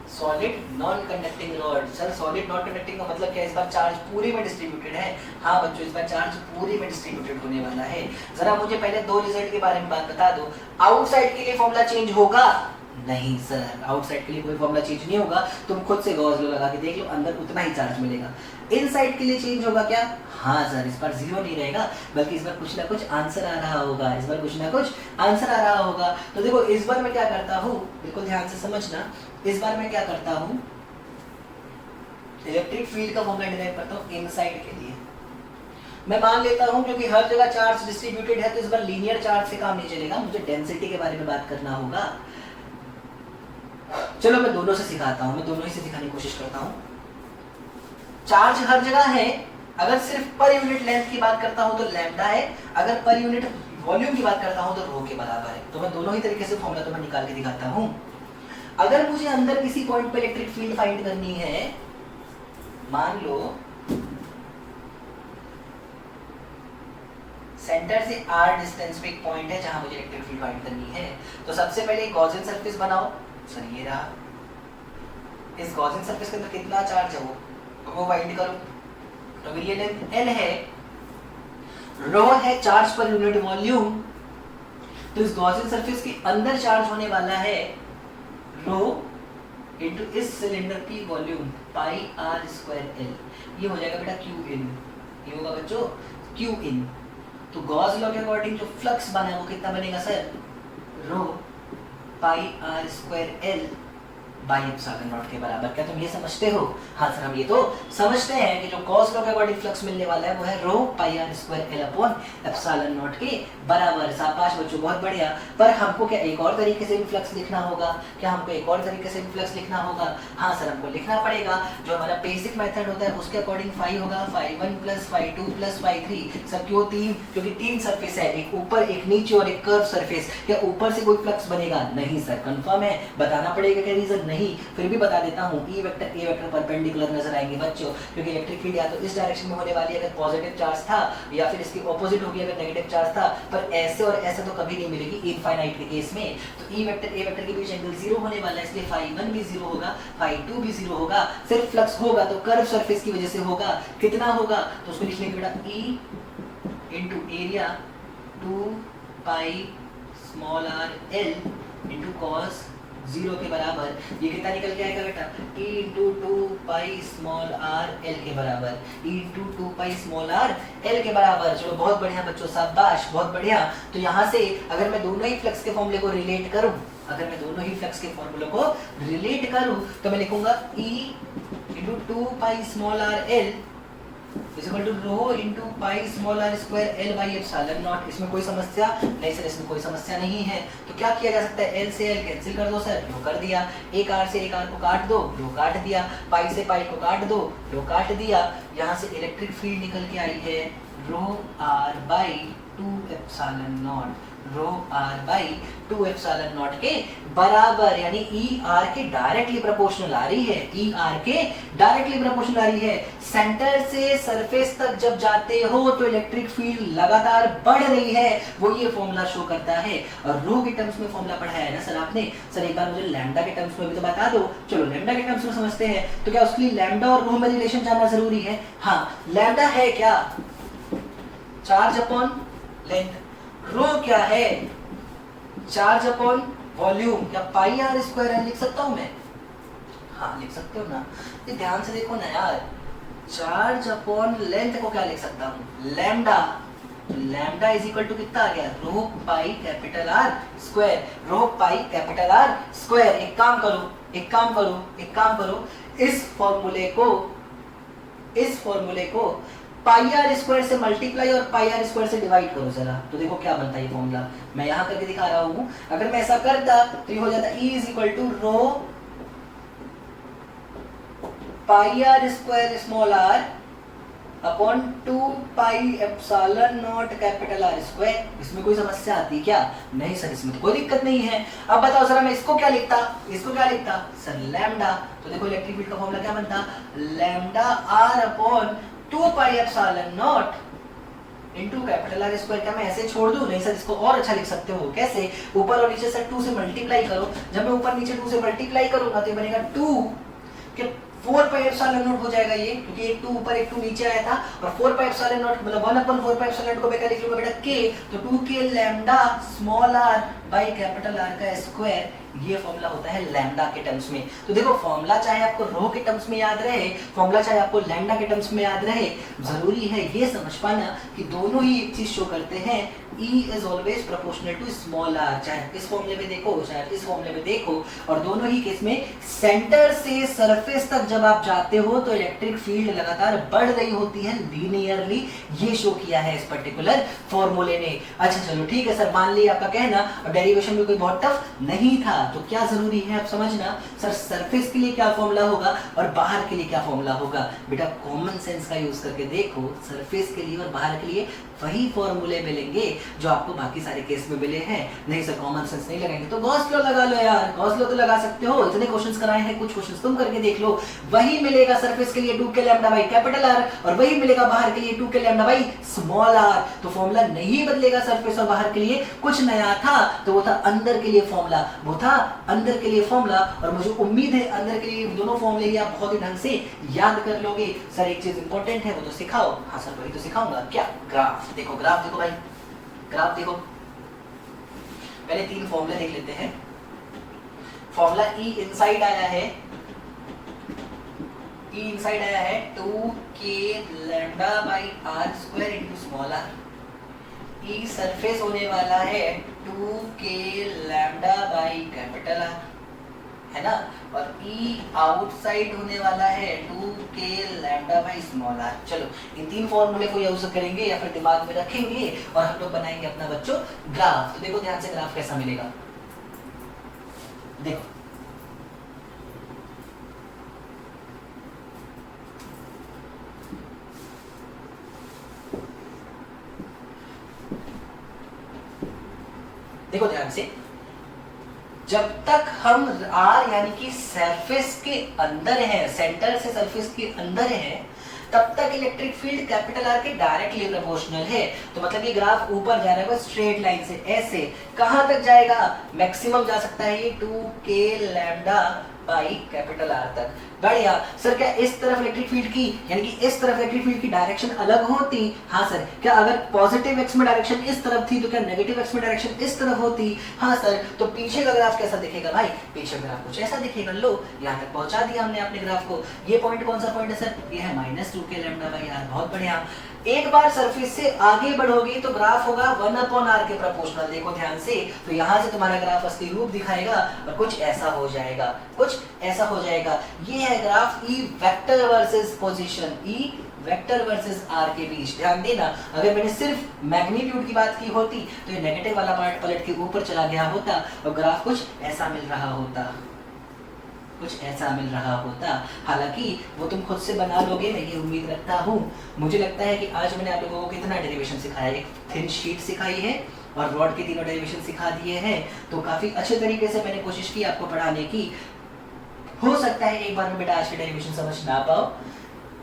Solid non conducting rod. Sir solid non conducting का मतलब क्या है? इस बार चार्ज पूरे में डिस्ट्रीब्यूटेड है। हाँ बच्चों, इस बार चार्ज पूरे में डिस्ट्रीब्यूटेड होने वाला है। जरा मुझे पहले 2 रिजल्ट के बारे में बात बता दो। आउटसाइड के लिए फॉर्मूला चेंज होगा? नहीं सर, आउटसाइड के लिए कोई फॉर्मूला चेंज नहीं होगा। तुम खुद से गॉस लॉ लगा के देख लो, अंदर उतना ही चार्ज मिलेगा। इनसाइड के लिए चेंज होगा क्या? हाँ सर, इस बार 0 नहीं रहेगा, बल्कि इस बार कुछ ना कुछ आंसर आ रहा होगा। इस बार कुछ ना कुछ आंसर आ रहा होगा। तो देखो इस बार मैं क्या करता हूँ, बिल्कुल ध्यान से समझना। इस बार मैं क्या करता हूँ, इलेक्ट्रिक फील्ड का फॉर्मूला डिराइव करता हूँ इनसाइड के लिए। मैं मान लेता हूं क्योंकि हर जगह चार्ज डिस्ट्रीब्यूटेड है तो इस बार लीनियर चार्ज से काम नहीं चलेगा, मुझे डेंसिटी के बारे में बात करना होगा। चलो मैं दोनों से सिखाता हूं, मैं दोनों ही से सिखाने की कोशिश करता हूं। चार्ज हर जगह है। अगर सिर्फ पर यूनिट लेंथ की बात करता हूं तो लैम्डा है, अगर पर यूनिट वॉल्यूम की बात करता हूं तो रो के बराबर है। तो मैं दोनों ही तरीके से फॉर्मूला तो मैं निकाल के दिखाता हूं। अगर मुझे अंदर किसी पॉइंट पे इलेक्ट्रिक फील्ड फाइंड करनी है, मान लो सेंटर से r डिस्टेंस पे एक पॉइंट है जहां मुझे इलेक्ट्रिक फील्ड फाइंड करनी है, तो सबसे पहले एक गॉसियन सरफेस बनाओ। सर ये रहा। इस गॉसियन सरफेस के अंदर कितना चार्ज है वो फाइंड करो। तो अगर ये लेंथ l है, रो है चार्ज पर यूनिट वॉल्यूम, तो इस गॉसियन सरफेस के अंदर चार्ज होने वाला है रो इनटू इस सिलेंडर की वॉल्यूम पाई r स्क्वायर l। ये हो जाएगा बेटा q in। ये होगा बच्चों q in। तो गॉस लॉ के अकॉर्डिंग जो फ्लक्स बना है वो कितना बनेगा sir? Rho pi r square l by epsilon naught के बराबर। क्या तुम ये समझते हो? हाँ सर, हम ये तो समझते हैं कि जो गॉस लॉ के अकॉर्डिंग फ्लक्स मिलने वाला है वो है रो pi r square l upon epsilon naught के बराबर। शाबाश बच्चों, बहुत बढ़िया। पर हमको क्या एक और तरीके से भी फ्लक्स लिखना होगा? क्या हमको एक और तरीके से भी फ्लक्स लिखना होगा? हाँ सर, हमको लिखना पड़ेगा। जो हमारा बेसिक मेथड होता है उसके अकॉर्डिंग फाई होगा φ1 प्लस φ2 प्लस φ3। सब क्यों 3? क्योंकि 3 सरफेस है, एक ऊपर एक नीचे और एक कर्व सरफेस। क्या ऊपर से कोई फ्लक्स बनेगा? नहीं सर। कंफर्म है? बताना पड़ेगा क्या रीजन? नहीं, फिर भी बता देता हूँ। E vector A vector perpendicular नजर आएंगे बच्चों, क्योंकि इलेक्ट्रिक फील्ड या तो इस डायरेक्शन में होने वाली है अगर पॉजिटिव चार्ज था, या फिर इसकी ऑपोजिट होगी अगर नेगेटिव चार्ज था। पर ऐसे और ऐसे तो कभी नहीं मिलेगी इनफाइनाइट के केस में। तो E वेक्टर A वेक्टर के बीच एंगल 0 होने वाला है, इसलिए φ1 भी 0 होगा, φ2 भी 0 होगा। सिर्फ फ्लक्स होगा तो कर्व सरफेस की वजह से होगा। कितना होगा? तो उसको लिख लेंगे बेटा E into area 2 pi small r l into cos 0 के बराबर। ये कितना निकल के आएगा बेटा? E into 2 pi small r l के बराबर। E into 2 pi small r l के बराबर। चलो बहुत बढ़िया बच्चों, शाबाश, बहुत बढ़िया। तो यहाँ से अगर मैं दोनों ही फ्लक्स के फॉर्मूले को रिलेट करूँ अगर मैं दोनों ही फ्लक्स के फॉर्मूलों को रिलेट करूं तो मैं लिखूंगा E into 2 pi small R L is equal to rho into pi small R square L by epsilon naught. इसमें कोई समस्या नहीं सर, इसमें कोई समस्या नहीं है। तो क्या किया जा सकता है, एल से एल कैंसिल कर दो सर, रो कर दिया। एक आर से एक आर को काट दो, रो काट दिया। पाई से पाई को काट दो, रो काट दिया। यहाँ से इलेक्ट्रिक फील्ड निकल के आई है rho r by 2 epsilon naught, rho r by 2 epsilon naught के बराबर, यानी ई आर के डायरेक्टली प्रोपोर्शनल आ रही है, ई आर के डायरेक्टली प्रोपोर्शनल आ रही है। सेंटर से सरफेस तक जब जाते हो तो इलेक्ट्रिक फील्ड लगातार बढ़ रही है, वो ये फॉर्मूला शो करता है। और रो के टर्म्स में फॉर्मूला पढ़ा है ना सर आपने, सर एक बार मुझे लैम्डा के टर्म्स में भी तो बता दो। चलो लैम्डा के टर्म्स में समझते हैं, तो क्या उसके लिए लैम्डा और रो में रिलेशन जानना जरूरी है? हाँ, लैम्डा है क्या, चार्ज अपॉन लेंथ। रो क्या है, चार्ज अपॉन वॉल्यूम। क्या पाई आर स्क्वायर है, लिख सकता हूं मैं? हाँ लिख सकते हो ना, ये ध्यान से देखो ना यार। चार्ज अपॉन लेंथ को क्या लिख सकता हूं, lambda. Lambda is equal to कितना आ गया, rho pi capital R square, rho pi capital R square. एक काम करो, एक काम करो, एक काम करो, इस फॉर्मूले को पाई आर स्क्वायर से मल्टीप्लाई और पाई आर स्क्वायर से डिवाइड करो जरा, तो देखो क्या बनता है ये फॉर्मूला। मैं यहां करके दिखा रहा हूं। अगर मैं ऐसा करता तो ये हो जाता E is equal to rho pi are square small R upon 2 pi epsilon not capital R square. इसमें कोई समस्या आती है क्या? नहीं सर, इसमें तो कोई दिक्कत नहीं है। अब बताओ जरा, मैं इसको क्या लिखता, इसको क्या लिखता सर, लैम्डा। तो देखो इलेक्ट्रिक फील्ड का फॉर्मूला क्या बनता, lambda R upon 2 pi epsilon not into capital R square. क्या मैं ऐसे छोड़ दूं? नहीं सर, इसको और अच्छा लिख सकते हो। कैसे? ऊपर और नीचे से 2 से मल्टीप्लाई करो। जब मैं ऊपर नीचे 2 से मल्टीप्लाई करूंगा तो ये बनेगा 2 के 4 पाई एप्सिलॉन नॉट हो जाएगा ये, क्योंकि एक 2 ऊपर एक 2 नीचे आया था। और 4 पाई एप्सिलॉन नॉट मतलब 1/4 पाई एप्सिलॉन नॉट को मैं क्या लिख लूंगा बेटा, के। तो 2 के lambda small R by capital R का स्क्वायर, ये फॉर्मूला होता है लैम्डा के टर्म्स में। तो देखो फॉर्मूला चाहे आपको रो के टर्म्स में याद रहे, फॉर्मूला चाहे आपको लैम्डा के टर्म्स में याद रहे, जरूरी है ये समझ पाना कि दोनों ही एक चीज शो करते हैं, E is always proportional to small r। चाहे इस फॉर्मूले में देखो चाहे इस फॉर्मूले में देखो, और दोनों ही केस में सेंटर से सरफेस तक जब आप जाते हो तो इलेक्ट्रिक फील्ड लगातार बढ़ रही होती है लीनियरली। ये शो किया है इस पर्टिकुलर फॉर्मूले ने। अच्छा चलो ठीक है सर, मान लिया आपका कहना, और डेरिवेशन में कोई बहुत टफ नहीं था। तो क्या जरूरी है आप समझना, सर सरफेस के लिए क्या फॉर्मूला होगा और बाहर के लिए क्या फॉर्मूला होगा। बेटा कॉमन सेंस का यूज करके देखो, सरफेस के लिए और बाहर के लिए वही फॉर्मूले मिलेंगे जो आपको बाकी सारे केस में मिले हैं। नहीं सर कॉमन सेंस नहीं लगाएंगे तो गॉस लॉ लगा लो यार, गॉस लॉ तो लगा सकते हो। इतने क्वेश्चंस कराए हैं, कुछ क्वेश्चंस तुम करके देख लो। वही मिलेगा सरफेस के लिए 2 के लैम्डा बाई कैपिटल आर, और वही मिलेगा बाहर के लिए 2 के लैम्डा बाई स्मॉल आर। तो फॉर्मूला नहीं बदलेगा सरफेस और बाहर के लिए। कुछ नया था तो वो था अंदर के लिए फॉर्मूला, वो था अंदर के लिए फॉर्मूला। और मुझे उम्मीद है अंदर के लिए दोनों फॉर्मूले ही आप बहुत ही ढंग से याद कर लोगे। सर एक चीज इंपॉर्टेंट है, वो तो सिखाओ। हाँ सर वही तो सिखाऊंगा। क्या? ग्राफ देखो, ग्राफ देखो भाई, ग्राफ देखो। पहले 3 फॉर्मूले देख लेते हैं। फॉर्मूला E इनसाइड आया है, E इनसाइड आया है 2k lambda by R square into small R. E surface होने वाला है 2k lambda by capital are, है ना। और E आउटसाइड होने वाला है 2k lambda by small are. चलो इन 3 फॉर्मूले को यूज करेंगे या फिर दिमाग में रखेंगे और हम लोग बनाएंगे अपना बच्चों ग्राफ। तो देखो ध्यान से ग्राफ कैसा मिलेगा, देखो देखो ध्यान से। जब तक हम R यानी कि सरफेस के अंदर है, सेंटर से सरफेस के अंदर है, तब तक इलेक्ट्रिक फील्ड कैपिटल आर के डायरेक्टली प्रोपोर्शनल है। तो मतलब ये ग्राफ ऊपर जा रहा है बस स्ट्रेट लाइन से ऐसे। कहां तक जाएगा? मैक्सिमम जा सकता है ये 2k lambda by capital are तक। बढ़िया। सर क्या इस तरफ इलेक्ट्रिक फील्ड की यानी कि इस तरफ इलेक्ट्रिक फील्ड की डायरेक्शन अलग होती? हाँ सर। क्या अगर पॉजिटिव एक्स में डायरेक्शन इस तरफ थी तो क्या नेगेटिव एक्स में डायरेक्शन इस तरफ होती? हाँ सर। तो पीछे का ग्राफ कैसा दिखेगा भाई? पीछे ग्राफ कुछ ऐसा दिखेगा। लो यहाँ तक पहुंचा दिया हमने अपने ग्राफ को। ये पॉइंट कौन सा पॉइंट है सर? ये है -2k लैम्डा बाई आर। बहुत बढ़िया। एक बार सरफेस से आगे बढ़ोगे तो ग्राफ होगा 1/r के प्रोपोर्शनल। देखो ध्यान से, तो यहाँ से तुम्हारा ग्राफ असली रूप दिखाएगा और कुछ ऐसा हो जाएगा, कुछ ऐसा हो जाएगा। ये है graph E vector versus position, E vector versus R के बीच। ध्यान देना, अगर मैंने सिर्फ मैग्नीट्यूड की बात की होती तो ये नेगेटिव वाला पार्ट पलट के ऊपर चला गया होता और ग्राफ कुछ ऐसा मिल रहा होता, कुछ ऐसा मिल रहा होता। हालांकि वो तुम खुद से बना लोगे, मैं ये उम्मीद रखता हूँ। मुझे लगता है कि आज मैंने आप लोगों को कितना डेरिवेशन सिखाया, एक थिन शीट सिखाई है और रॉड के तीनों डेरिवेशन सिखा दिए हैं। तो काफी अच्छे तरीके से मैंने कोशिश की आपको पढ़ाने की। हो सकता है एक बार में बेटा आज के डेरिवेशन समझ ना पाओ,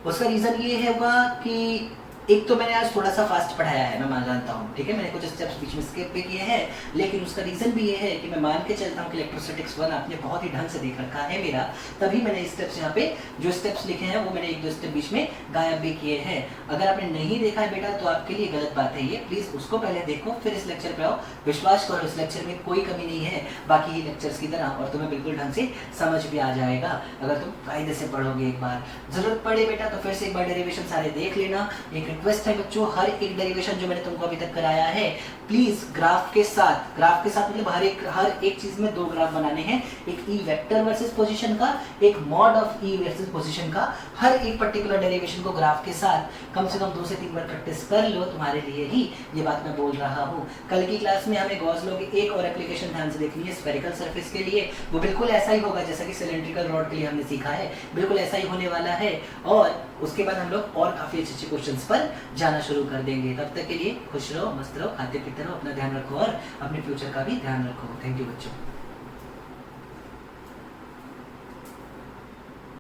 उसका रीजन ये होगा कि एक तो मैंने आज थोड़ा सा फास्ट पढ़ाया है, मैं मान जानता हूँ, ठीक है, मैंने कुछ स्टेप्स बीच में स्किप भी किए हैं, लेकिन उसका रीजन भी ये है कि मैं मान के चलता हूँ कि इलेक्ट्रोस्टैटिक्स 1 आपने बहुत ही ढंग से देख रखा है मेरा, तभी मैंने स्टेप्स यहाँ पे जो स्टेप्स लिखे हैं वो मैंने एक दो स्टेप बीच में गायब भी किए हैं। अगर आपने नहीं देखा है बेटा तो आपके लिए गलत बात है ये, प्लीज उसको पहले देखो फिर इस लेक्चर पे आओ। विश्वास करो इस लेक्चर में कोई कमी नहीं है बाकी लेक्चर्स की तरह, और तुम्हें बिल्कुल ढंग से समझ भी आ जाएगा अगर तुम कायदे से पढ़ोगे। एक बार जरूरत पड़े बेटा तो फिर से एक बार डेरिवेशन सारे देख लेना। एक रिक्वेस्ट है बच्चों, हर एक डेरिवेशन जो मैंने तुमको अभी तक कराया है प्लीज ग्राफ के साथ मतलब हर एक चीज में दो ग्राफ बनाने हैं, एक ई वेक्टर वर्सेस पोजीशन का, एक mod of E versus position का। हर एक पर्टिकुलर डेरिवेशन को ग्राफ के साथ कम से कम 2 से 3 बार प्रैक्टिस कर लो, तुम्हारे लिए ही ये बात मैं बोल रहा हूँ। कल की क्लास में हमें गॉस लॉ की एक और एप्लीकेशन ध्यान से देखनी है स्फेरिकल सरफेस के लिए। वो बिल्कुल ऐसा ही होगा जैसा कि सिलेंड्रिकल रॉड के लिए हमने सीखा है, बिल्कुल ऐसा ही होने वाला है। और उसके बाद हम लोग और काफी अच्छे क्वेश्चंस पर जाना शुरू कर देंगे। तब तक के लिए खुश रहो, मस्त रहो, खाते पीते रहो, अपना ध्यान रखो और अपने फ्यूचर का भी ध्यान रखो। थैंक यू बच्चों।